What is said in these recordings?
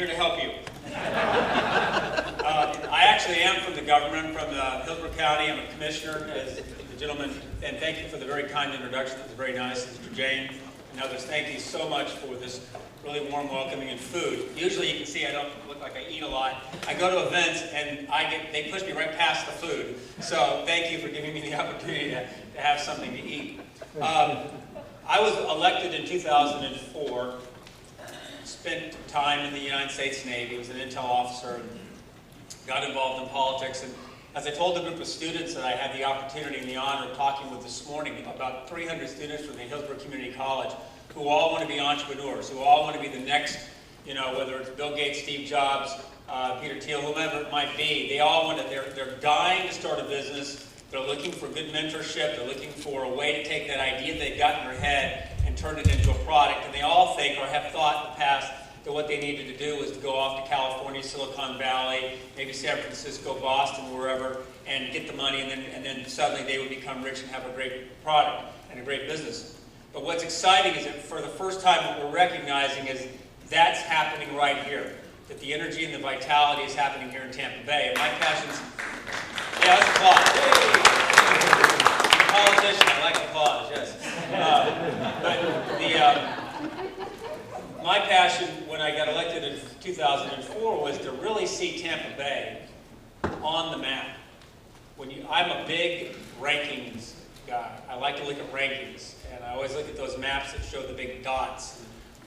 here to help you. I actually am from the government. I'm from Hillsborough County. I'm a commissioner, as the gentleman, and thank you for the very kind introduction. That was very nice, Mr. Jane and others. Thank you so much for this really warm welcoming and food. Usually you can see I don't look like I eat a lot. I go to events and they push me right past the food. So thank you for giving me the opportunity to have something to eat. I was elected in 2004, spent time in the United States Navy, was an intel officer, and got involved in politics. And as I told a group of students that I had the opportunity and the honor of talking with this morning, about 300 students from the Hillsborough Community College, who all want to be entrepreneurs, who all want to be the next, whether it's Bill Gates, Steve Jobs, Peter Thiel, whomever it might be, they all want to, they're dying to start a business. They're looking for good mentorship. They're looking for a way to take that idea they've got in their head and turn it into a product. And they all think, or have thought in the past, that what they needed to do was to go off to California, Silicon Valley, maybe San Francisco, Boston, wherever, and get the money, and then suddenly they would become rich and have a great product and a great business. But what's exciting is that for the first time what we're recognizing is that's happening right here. That the energy and the vitality is happening here in Tampa Bay. And my passion's... Yeah, that's applause. Hey! I'm a politician, I like applause, yes. My passion when I got elected in 2004 was to really see Tampa Bay on the map. I'm a big rankings guy. I like to look at rankings, and I always look at those maps that show the big dots,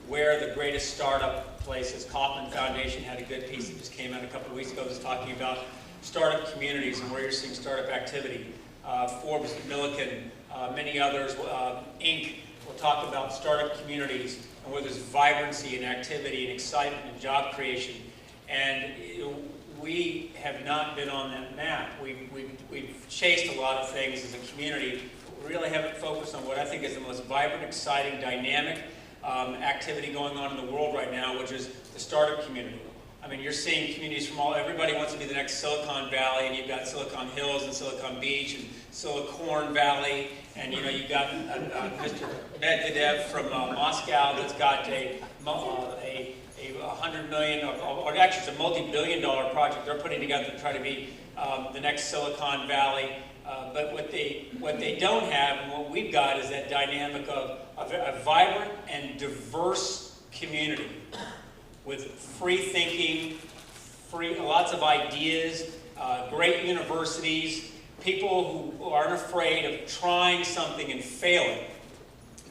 where the greatest startup places. Kauffman Foundation had a good piece that just came out a couple of weeks ago, just talking about startup communities and where you're seeing startup activity. Forbes, Milliken, many others, Inc. will talk about startup communities and where there's vibrancy and activity and excitement and job creation. And we have not been on that map. We've chased a lot of things as a community, but we really haven't focused on what I think is the most vibrant, exciting, dynamic activity going on in the world right now, which is the startup community. I mean, you're seeing communities from everybody wants to be the next Silicon Valley, and you've got Silicon Hills and Silicon Beach and Silicon Valley, and you've got Mr. Medvedev from Moscow that's got a $100 million, or actually it's a multi-billion-dollar project they're putting together to try to be the next Silicon Valley. But what they don't have, and what we've got, is that dynamic of a vibrant and diverse community with free thinking, lots of ideas, great universities, people who aren't afraid of trying something and failing.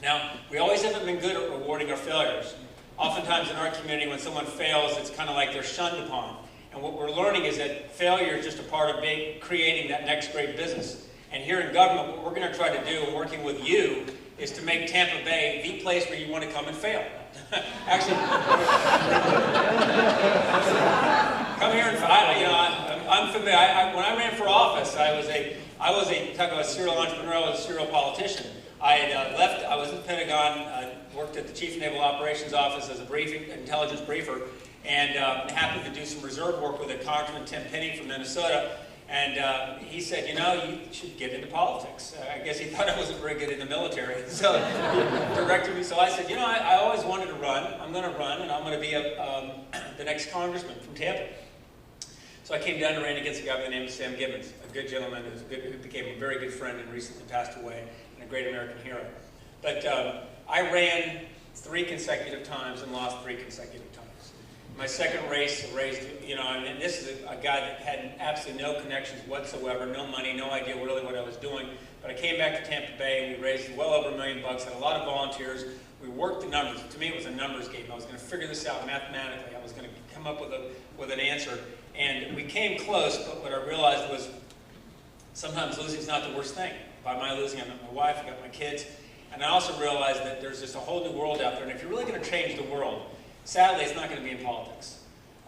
Now, we always haven't been good at rewarding our failures. Oftentimes in our community, when someone fails, it's kind of like they're shunned upon. And what we're learning is that failure is just a part of creating that next great business. And here in government, what we're going to try to do, working with you, is to make Tampa Bay the place where you want to come and fail. Actually, come here and I'm familiar. When I ran for office, I was talk about serial entrepreneur, I was a serial politician. I had left. I was in the Pentagon. Worked at the Chief of Naval Operations Office as a intelligence briefer, and happened to do some reserve work with a Congressman Tim Penny from Minnesota. And he said, you should get into politics. I guess he thought I wasn't very good in the military. So he directed me. So I said, I always wanted to run. I'm going to run, and I'm going to be the next congressman from Tampa. So I came down and ran against a guy by the name of Sam Gibbons, a good gentleman who became a very good friend and recently passed away, and a great American hero. But I ran 3 consecutive times and lost 3 consecutive times. My second race raised, and this is a guy that had absolutely no connections whatsoever, no money, no idea really what I was doing. But I came back to Tampa Bay and we raised well over $1 million, had a lot of volunteers. We worked the numbers. To me, it was a numbers game. I was going to figure this out mathematically. I was going to come up with an answer. And we came close, but what I realized was sometimes losing is not the worst thing. By my losing, I met my wife, I got my kids. And I also realized that there's just a whole new world out there. And if you're really going to change the world, sadly, it's not going to be in politics.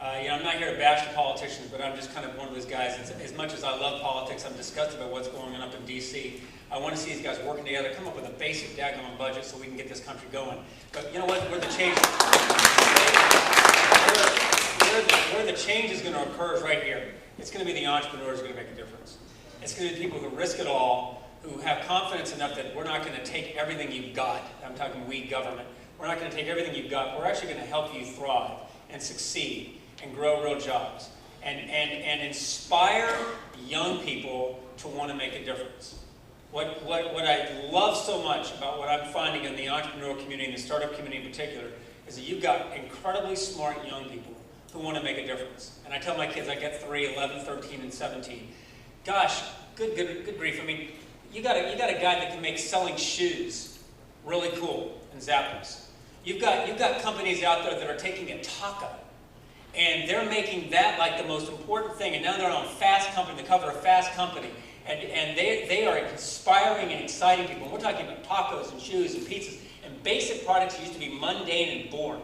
I'm not here to bash the politicians, but I'm just kind of one of those guys. As much as I love politics, I'm disgusted by what's going on up in D.C. I want to see these guys working together, come up with a basic daggone budget so we can get this country going. But you know what? Where the change is going to occur is right here. It's going to be the entrepreneurs who are going to make a difference. It's going to be the people who risk it all, who have confidence enough that we're not going to take everything you've got. I'm talking we, government. We're not going to take everything you've got. We're actually going to help you thrive. and succeed and grow real jobs and inspire young people to want to make a difference. What I love so much about what I'm finding in the entrepreneurial community and the startup community in particular is that you've got incredibly smart young people who want to make a difference. And I tell my kids, I get 3, 11, 13, and 17. Gosh, good grief. I mean, you got a guy that can make selling shoes really cool in Zappos. You've got companies out there that are taking a taco, and they're making that like the most important thing. And now they're on Fast Company, the cover of Fast Company, and they are inspiring and exciting people. And we're talking about tacos and shoes and pizzas and basic products that used to be mundane and boring.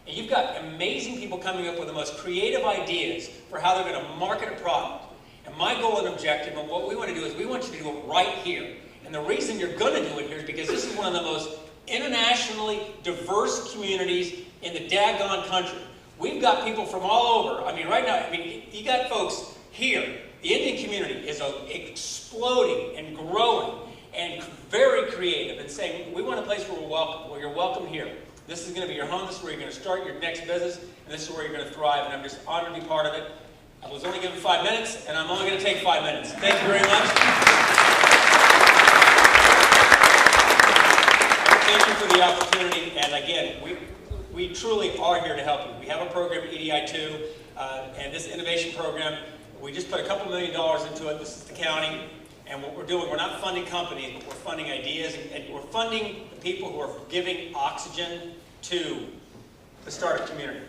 And you've got amazing people coming up with the most creative ideas for how they're going to market a product. And my goal and objective and what we want to do is we want you to do it right here. And the reason you're going to do it here is because this is one of the most internationally diverse communities in the daggone country. We've got people from all over. I mean, right now, you got folks here. The Indian community is exploding and growing and very creative and saying, we want a place where we're welcome, where you're welcome here. This is going to be your home. This is where you're going to start your next business, and this is where you're going to thrive. And I'm just honored to be part of it. I was only given 5 minutes, and I'm only going to take 5 minutes. Thank you very much. Thank you for the opportunity. And again, we truly are here to help you. We have a program, EDI2, and this innovation program, we just put a couple $1 million into it. This is the county. And what we're doing, we're not funding companies, but we're funding ideas, and we're funding the people who are giving oxygen to the startup community.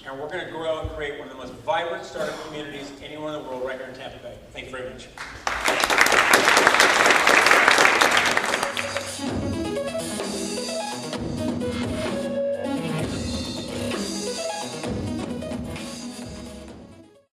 And we're going to grow and create one of the most vibrant startup communities anywhere in the world right here in Tampa Bay. Thank you very much.